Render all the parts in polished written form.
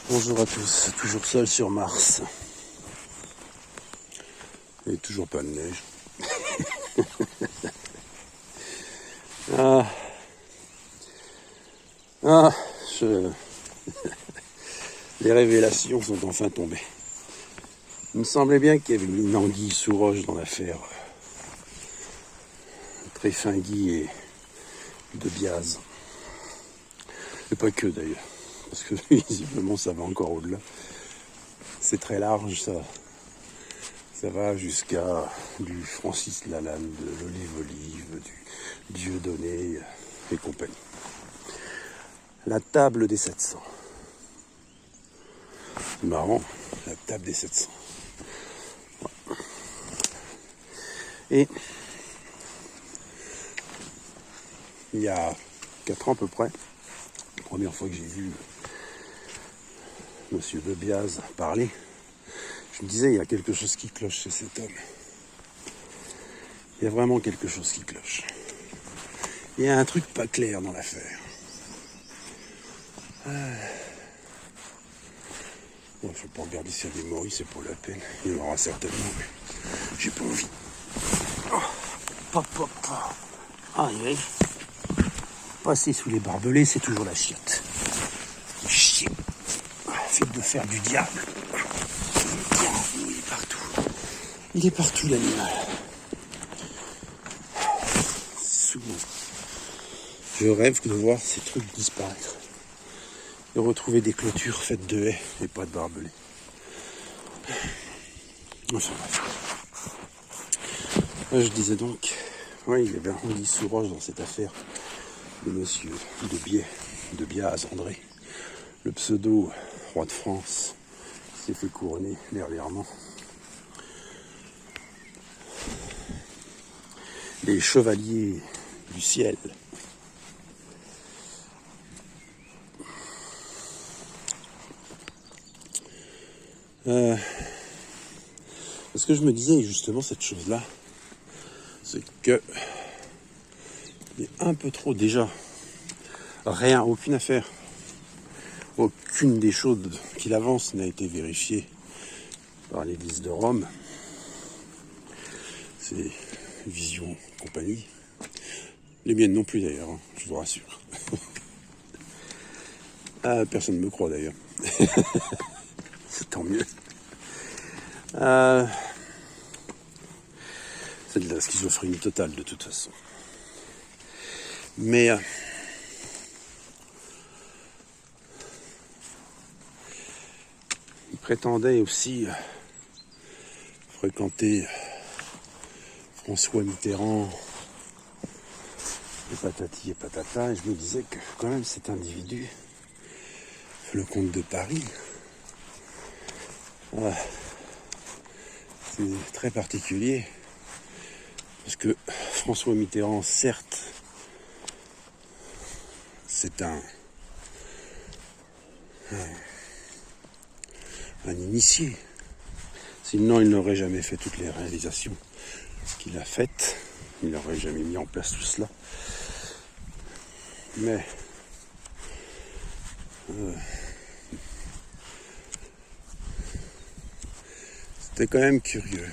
Bonjour à tous, toujours seul sur Mars. Et toujours pas de neige. Les révélations sont enfin tombées. Il me semblait bien qu'il y avait une anguille sous roche dans l'affaire Tréfingui et de Biaz. Et pas que d'ailleurs, parce que visiblement ça va encore au-delà. C'est très large, ça va jusqu'à du Francis Lalanne, de l'Olive, du Dieudonné et compagnie. La table des 700. C'est marrant, la table des 700. Ouais. Et il y a 4 ans à peu près, la première fois que j'ai vu Monsieur de Biaz parler, je me disais, il y a quelque chose qui cloche chez cet homme. Il y a vraiment quelque chose qui cloche. Il y a un truc pas clair dans l'affaire. Bon, je ne vais pas regarder s'il y a des moris, c'est pour la peine. Il y en aura certainement, mais j'ai pas envie. Aïe. Passer sous les barbelés, c'est toujours la chiotte. Chier. Fait de faire du diable. Il est partout. Il est partout, l'animal. Souvent, je rêve de voir ces trucs disparaître. De retrouver des clôtures faites de haies et pas de barbelés. Enfin bref. Je disais donc, oui, il y avait un anguille sous roche dans cette affaire de monsieur de Biaz, André, le pseudo roi de France, qui s'est fait couronner dernièrement. Les chevaliers du ciel. Parce que je me disais justement cette chose-là, c'est que il y a un peu trop déjà rien, aucune affaire, aucune des choses qu'il avance n'a été vérifiée par l'Église de Rome. C'est Vision compagnie. Les miennes non plus d'ailleurs, hein, je vous rassure. Personne ne me croit d'ailleurs. C'est tant mieux. C'est de la schizophrénie totale de toute façon. Mais il prétendait aussi fréquenter François Mitterrand et patati et patata, et je me disais que quand même cet individu, le comte de Paris, c'est très particulier, parce que François Mitterrand, certes, c'est un initié. Sinon, il n'aurait jamais fait toutes les réalisations qu'il a faites. Il n'aurait jamais mis en place tout cela. Mais c'était quand même curieux.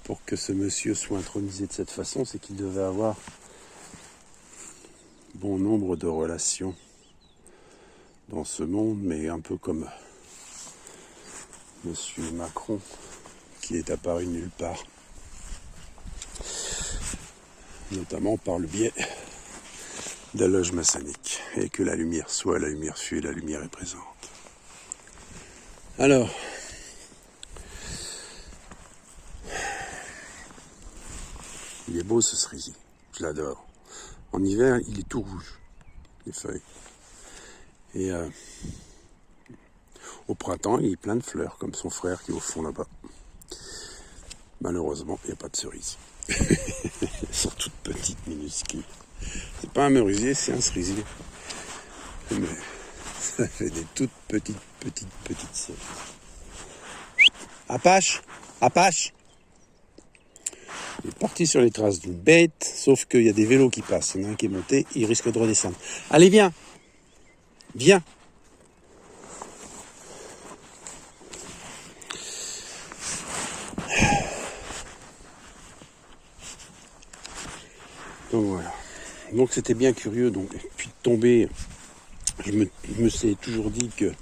Pour que ce monsieur soit intronisé de cette façon, c'est qu'il devait avoir bon nombre de relations dans ce monde, mais un peu comme monsieur Macron, qui est apparu nulle part, notamment par le biais de la loge maçonnique, et que la lumière soit, la lumière fut, et la lumière est présente. Alors, il est beau ce cerisier, je l'adore. En hiver, il est tout rouge, les feuilles. Et au printemps, il est plein de fleurs, comme son frère qui est au fond là-bas. Malheureusement, il n'y a pas de cerises. Elles sont toutes petites, minuscules. C'est pas un merisier, c'est un cerisier. Mais ça fait des toutes petites cerises. Apache. Il est parti sur les traces d'une bête, sauf qu'il y a des vélos qui passent. Il y en a un qui est monté, il risque de redescendre. Allez, viens. Donc c'était bien curieux. Donc, puis de tomber, je me suis toujours dit que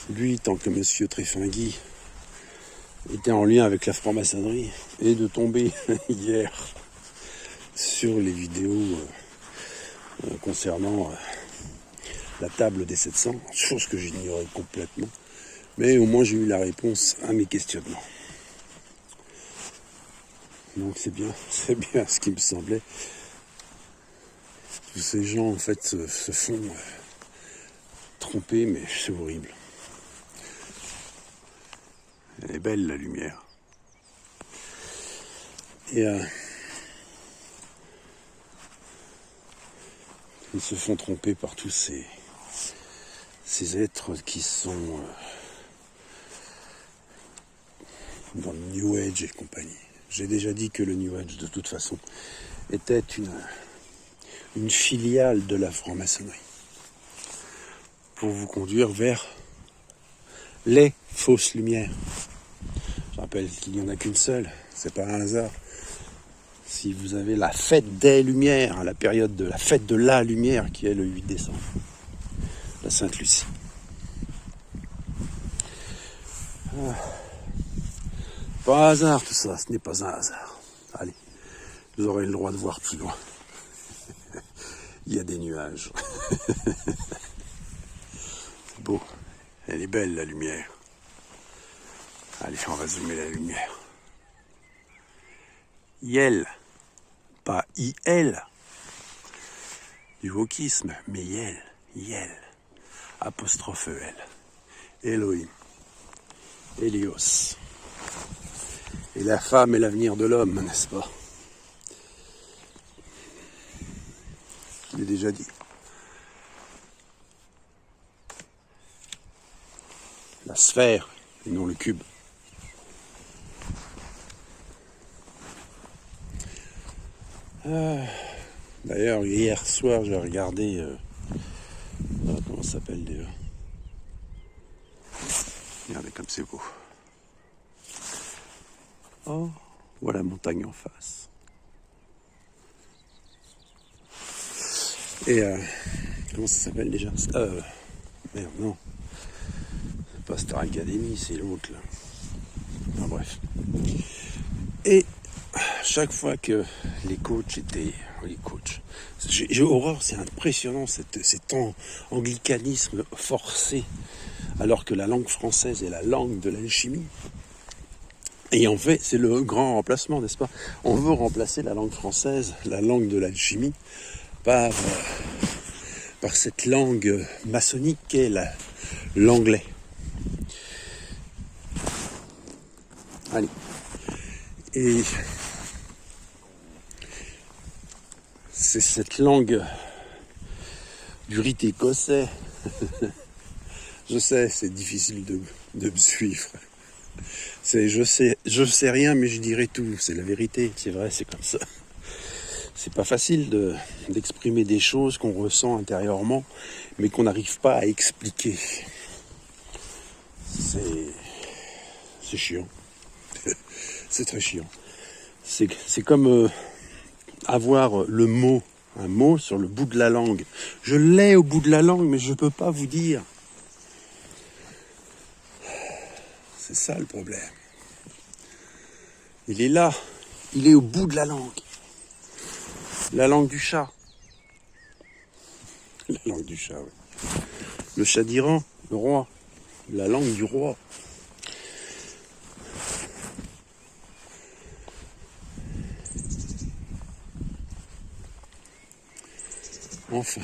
lui, tant que monsieur Tréfingui était en lien avec la franc-maçonnerie, et de tomber hier sur les vidéos concernant la table des 700, chose que j'ignorais complètement, mais au moins j'ai eu la réponse à mes questionnements. Donc c'est bien ce qui me semblait. Tous ces gens en fait se font tromper, mais c'est horrible. Elle est belle la lumière. Et ils se font tromper par tous ces êtres qui sont dans le New Age et compagnie. J'ai déjà dit que le New Age, de toute façon, était une filiale de la franc-maçonnerie pour vous conduire vers les fausses lumières. Je rappelle qu'il n'y en a qu'une seule, c'est pas un hasard. Si vous avez la fête des Lumières, la période de la fête de la lumière qui est le 8 décembre, la Sainte-Lucie. Pas un hasard tout ça, ce n'est pas un hasard. Allez, vous aurez le droit de voir plus loin. Il y a des nuages. C'est beau, elle est belle la lumière. Allez, on va zoomer la lumière. Yel, pas I-L, du wokisme, mais Yel, apostrophe E-L, Elohim, Hélios. Et la femme est l'avenir de l'homme, n'est-ce pas? Je l'ai déjà dit. La sphère, et non le cube. D'ailleurs, hier soir, j'ai regardé... comment ça s'appelle déjà? Regardez comme c'est beau. Oh, voilà la montagne en face. Et comment ça s'appelle déjà? Merde, non. C'est pas Star Academy, c'est l'autre là. Enfin, bref. Et chaque fois que les coachs, j'ai horreur, c'est impressionnant cet anglicanisme forcé, alors que la langue française est la langue de l'alchimie. Et en fait, c'est le grand remplacement, n'est-ce pas? On veut remplacer la langue française, la langue de l'alchimie, par cette langue maçonnique qu'est l'anglais. Allez. Et c'est cette langue du rite écossais. Je sais, c'est difficile de me suivre. Je sais rien, mais je dirai tout. C'est la vérité, c'est vrai, c'est comme ça. C'est pas facile d'exprimer des choses qu'on ressent intérieurement, mais qu'on n'arrive pas à expliquer. C'est chiant. C'est très chiant. C'est comme avoir un mot sur le bout de la langue. Je l'ai au bout de la langue, mais je ne peux pas vous dire. C'est ça le problème. Il est là. Il est au bout de la langue. La langue du chat. La langue du chat, oui. Le chat d'Iran, le roi. La langue du roi. Enfin.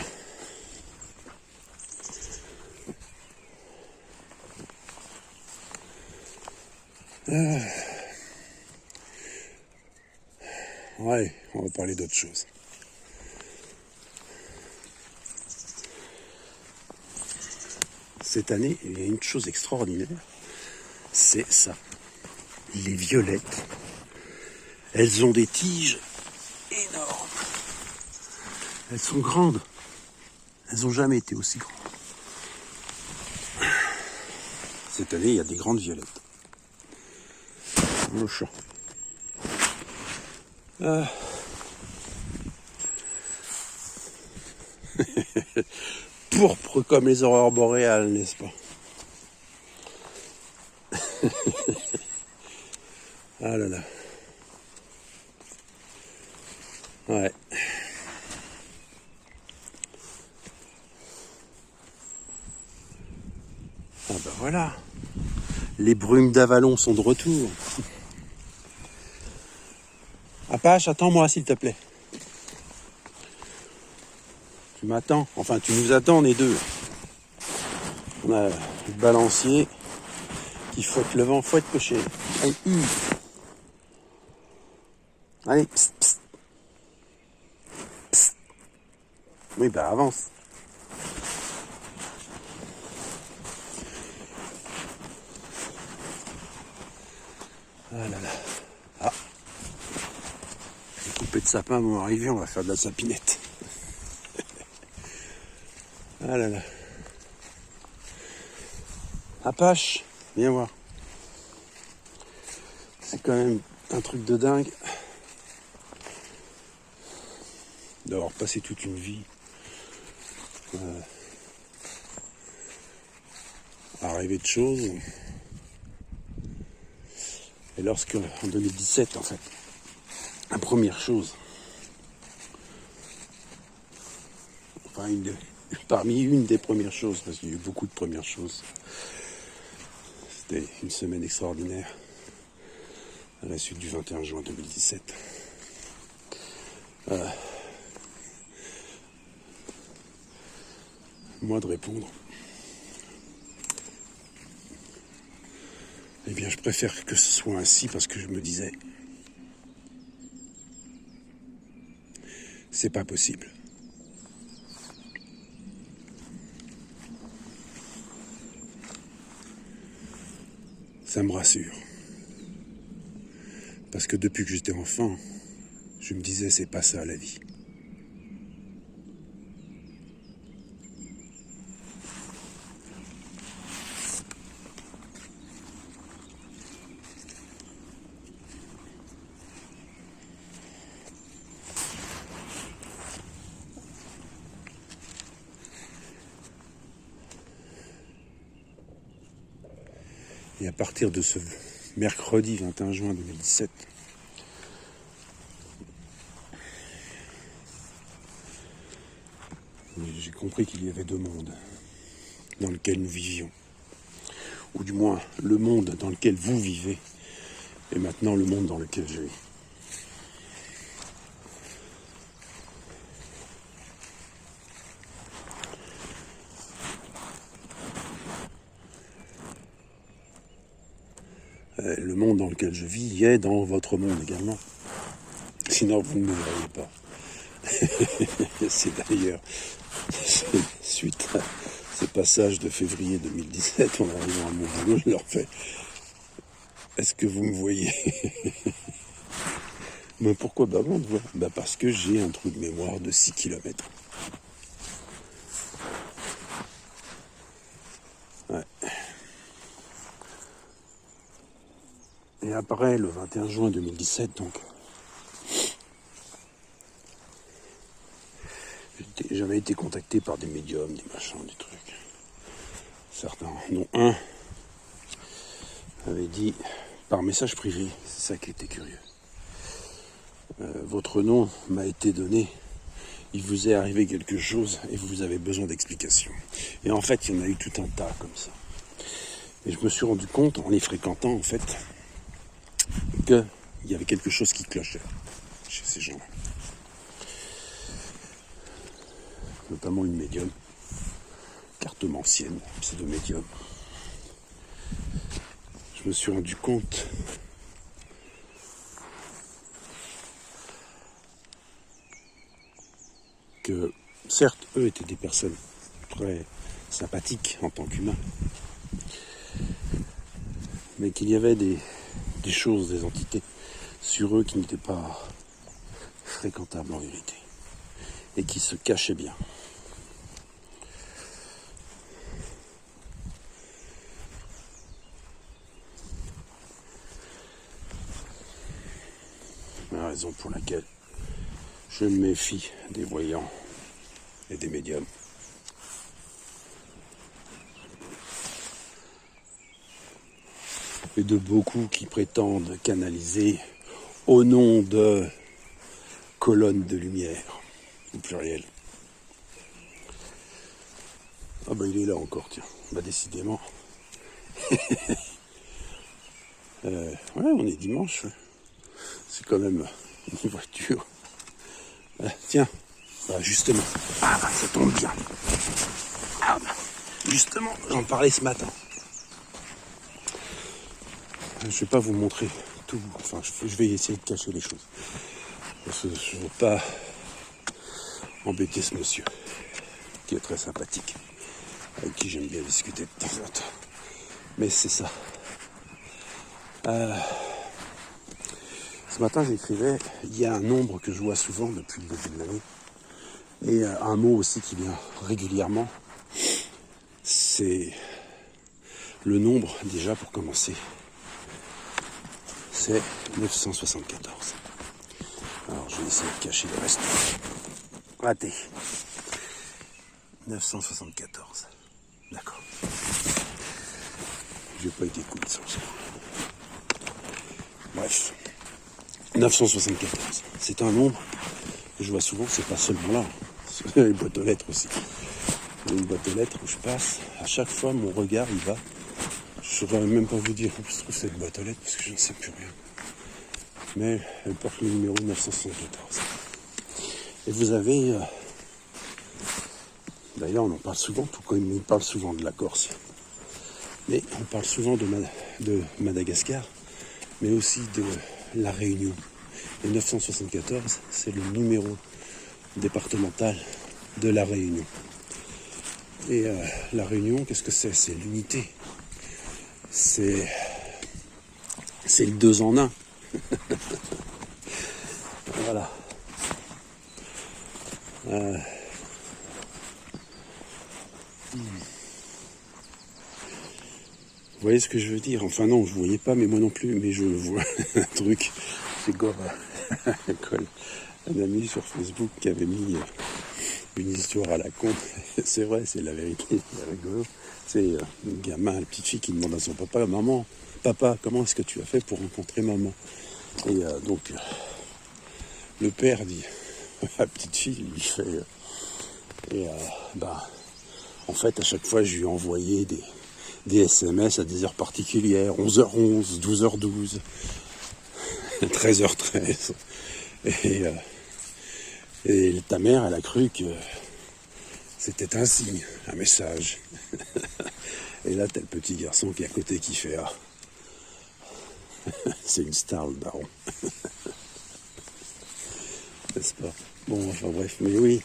Ouais, on va parler d'autre chose. Cette année, il y a une chose extraordinaire, c'est ça. Les violettes, elles ont des tiges énormes. Elles sont grandes. Elles n'ont jamais été aussi grandes. Cette année, il y a des grandes violettes. Au champ. Pourpre comme les aurores boréales, n'est-ce pas? Ah là là. Ouais. Ah bah voilà. Les brumes d'Avalon sont de retour. Apache, attends-moi s'il te plaît. Tu m'attends. Enfin, tu nous attends, on est deux. On a le balancier qui fouette le vent, fouette cocher. Allez, allez, psst, psst. Psst. Oui, bah avance. Ah là là. Ah. Les coupées de sapin vont arriver, on va faire de la sapinette. Ah là là. Apache, viens voir. C'est quand même un truc de dingue d'avoir passé toute une vie à rêver de choses. Et lorsque, en 2017, en fait, la première chose, enfin, parmi une des premières choses, parce qu'il y a eu beaucoup de premières choses, c'était une semaine extraordinaire à la suite du 21 juin 2017. Moi de répondre. Eh bien, je préfère que ce soit ainsi parce que je me disais, c'est pas possible. Ça me rassure. Parce que depuis que j'étais enfant, je me disais, c'est pas ça la vie. Et à partir de ce mercredi 21 juin 2017, j'ai compris qu'il y avait deux mondes dans lesquels nous vivions. Ou du moins, le monde dans lequel vous vivez, et maintenant le monde dans lequel je vis. Le monde dans lequel je vis est dans votre monde également. Sinon, vous ne me verriez pas. C'est d'ailleurs, suite à ce passage de février 2017, en arrivant à mon boulot, je leur fais « Est-ce que vous me voyez ?» Mais pourquoi bah bon de voir ? Bah parce que j'ai un trou de mémoire de 6 km. Ouais. Et après, le 21 juin 2017, donc, j'avais été contacté par des médiums, des machins, des trucs. Certains, dont un avait dit par message privé, c'est ça qui était curieux. Votre nom m'a été donné, il vous est arrivé quelque chose et vous avez besoin d'explications. Et en fait, il y en a eu tout un tas comme ça. Et je me suis rendu compte, en les fréquentant, en fait, qu'il y avait quelque chose qui clochait chez ces gens-là. Notamment une médium, cartomancienne, pseudo-médium. Je me suis rendu compte que, certes, eux étaient des personnes très sympathiques en tant qu'humains, mais qu'il y avait des choses, des entités sur eux qui n'étaient pas fréquentables en vérité, et qui se cachaient bien. La raison pour laquelle je me méfie des voyants et des médiums. Et de beaucoup qui prétendent canaliser au nom de colonnes de lumière, au pluriel. Ah bah il est là encore, tiens. Bah décidément. Ouais, on est dimanche. C'est quand même une voiture. Tiens, bah justement. Ah bah ça tombe bien. Ah bah, justement, j'en parlais ce matin. Je vais pas vous montrer tout. Enfin, je vais essayer de cacher les choses. Parce que je ne veux pas embêter ce monsieur, qui est très sympathique, avec qui j'aime bien discuter de temps en temps. Mais c'est ça. Ce matin, j'écrivais, il y a un nombre que je vois souvent depuis le début de l'année, et un mot aussi qui vient régulièrement, c'est le nombre, déjà pour commencer, c'est 974. Alors je vais essayer de cacher le reste. Raté. 974. D'accord. J'ai pas été cool sur ça. Bref. 974. C'est un nombre que je vois souvent, c'est pas seulement là. C'est les boîtes aux lettres aussi. Il y a une boîte aux lettres où je passe. À chaque fois, mon regard, il va. Je ne saurais même pas vous dire où se trouve cette boîte aux lettres parce que je ne sais plus rien. Mais elle porte le numéro 974. Et vous avez... d'ailleurs, on en parle souvent, tout comme on parle souvent de la Corse. Mais on parle souvent de Madagascar, mais aussi de la Réunion. Et 974, c'est le numéro départemental de la Réunion. Et la Réunion, qu'est-ce que c'est? C'est l'unité. C'est le 2 en 1. Voilà. Vous voyez ce que je veux dire? Enfin non, je ne voyais pas, mais moi non plus, mais je vois un truc. C'est comme un ami sur Facebook qui avait mis une histoire à la con. C'est vrai, c'est la vérité, c'est rigolo. C'est un gamin, une petite fille qui demande à son papa, maman, papa, comment est-ce que tu as fait pour rencontrer maman? Et donc, le père dit, la petite fille lui fait, en fait, à chaque fois, je lui ai envoyé des SMS à des heures particulières, 11h11, 12h12, 13h13. Et ta mère, elle a cru que c'était un signe, un message. Et là, t'as le petit garçon qui est à côté qui fait « Ah, c'est une star, le daron. » N'est-ce pas? Bon, enfin bref, mais oui,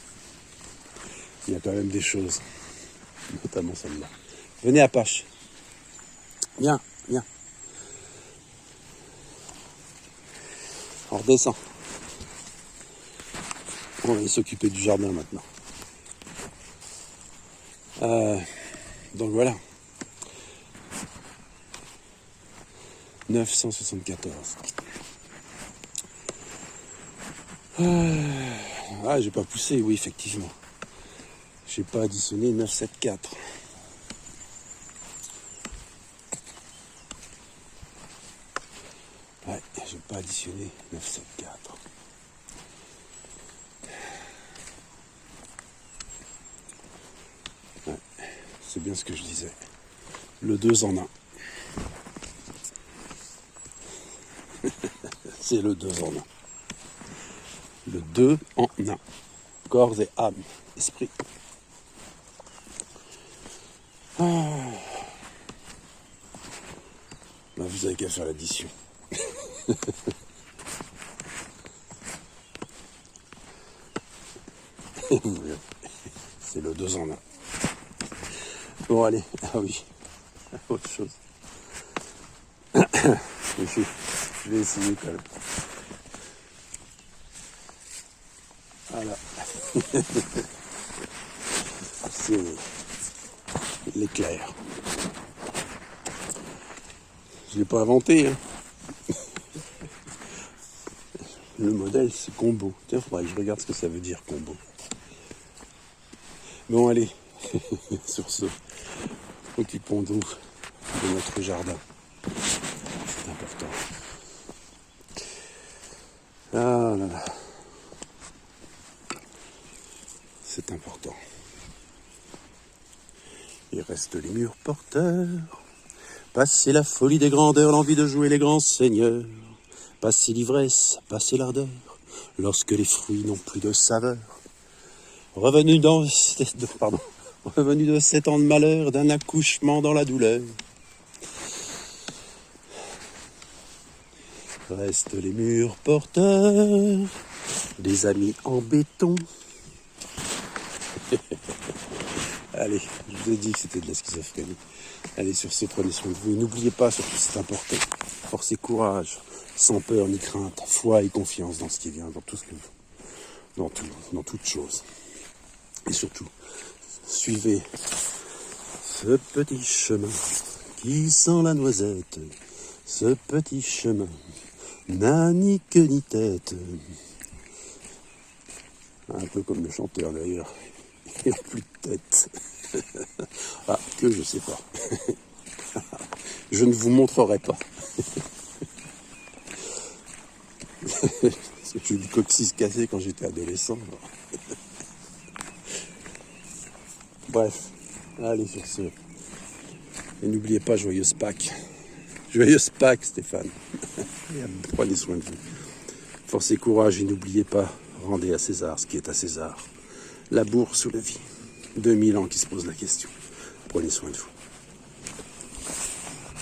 il y a quand même des choses, notamment celle-là. Venez, Apache. Viens, viens. On redescend. On va aller s'occuper du jardin maintenant. Donc voilà. 974. Ah, j'ai pas poussé, oui, effectivement. J'ai pas additionné 974. Ouais, j'ai pas additionné 974. Ouais, c'est bien ce que je disais. Le 2 en 1. C'est le 2 en 1. Le 2 en 1. Corps et âme, esprit. Bah, vous avez qu'à faire l'addition. C'est le 2 en 1. Bon, allez. Ah oui. Autre chose. Je vais essayer quand même. Voilà. C'est l'éclair. Je l'ai pas inventé, hein. Le modèle, c'est combo. Tiens, faudrait que je regarde ce que ça veut dire, combo. Bon, allez, sur ce, occupons-nous de notre jardin. C'est important. Ah là là. C'est important. Il reste les murs porteurs. Passer la folie des grandeurs, l'envie de jouer les grands seigneurs. Passer l'ivresse, passer l'ardeur, lorsque les fruits n'ont plus de saveur. Revenu de 7 ans de malheur, d'un accouchement dans la douleur. Restent les murs porteurs, des amis en béton. Allez, je vous ai dit que c'était de la schizophrénie. Allez, sur ce, prenez soin de vous. Et n'oubliez pas, surtout c'est important, force et courage, sans peur ni crainte, foi et confiance dans ce qui vient, dans tout ce que vous, dans toute chose. Et surtout, suivez ce petit chemin qui sent la noisette. Ce petit chemin n'a ni queue ni tête. Un peu comme le chanteur d'ailleurs. Il n'a plus de tête. Ah, que je sais pas. Je ne vous montrerai pas. J'ai eu du coccyx cassé quand j'étais adolescent. Bref, allez sur ce. Et n'oubliez pas, joyeuse Pâques. Joyeuse Pâques, Stéphane. Prenez soin de vous. Force et courage et n'oubliez pas, rendez à César ce qui est à César. La bourse ou la vie. 2000 ans qui se pose la question. Prenez soin de vous.